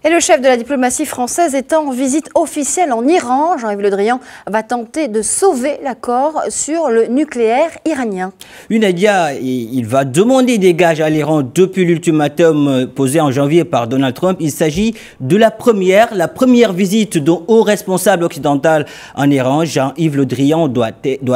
Et le chef de la diplomatie française est en visite officielle en Iran. Jean-Yves Le Drian va tenter de sauver l'accord sur le nucléaire iranien. Nadia, il va demander des gages à l'Iran depuis l'ultimatum posé en janvier par Donald Trump. Il s'agit de la première visite d'un haut responsable occidental en Iran. Jean-Yves Le Drian doit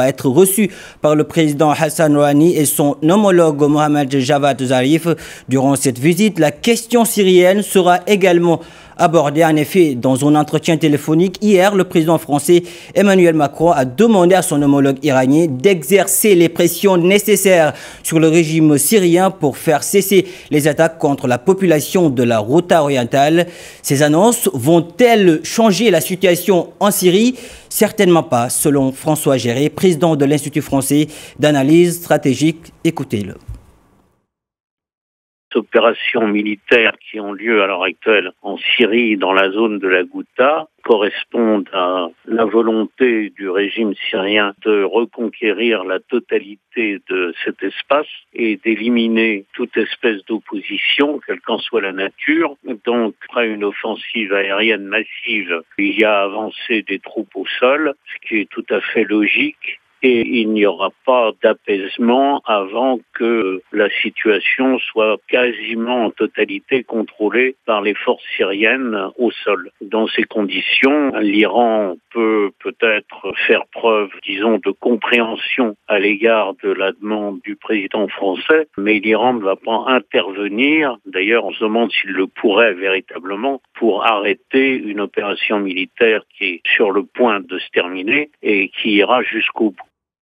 être reçu par le président Hassan Rouhani et son homologue Mohammad Javad Zarif. Durant cette visite, la question syrienne sera également abordé. En effet, dans un entretien téléphonique hier, le président français Emmanuel Macron a demandé à son homologue iranien d'exercer les pressions nécessaires sur le régime syrien pour faire cesser les attaques contre la population de la Ghouta orientale. Ces annonces vont-elles changer la situation en Syrie? Certainement pas, selon François Géré, président de l'Institut français d'analyse stratégique. Écoutez-le. Opérations militaires qui ont lieu à l'heure actuelle en Syrie, dans la zone de la Ghouta, correspondent à la volonté du régime syrien de reconquérir la totalité de cet espace et d'éliminer toute espèce d'opposition, quelle qu'en soit la nature. Donc, après une offensive aérienne massive, il y a avancé des troupes au sol, ce qui est tout à fait logique. Et il n'y aura pas d'apaisement avant que la situation soit quasiment en totalité contrôlée par les forces syriennes au sol. Dans ces conditions, l'Iran peut peut-être faire preuve, disons, de compréhension à l'égard de la demande du président français, mais l'Iran ne va pas intervenir. D'ailleurs, on se demande s'il le pourrait véritablement pour arrêter une opération militaire qui est sur le point de se terminer et qui ira jusqu'au bout.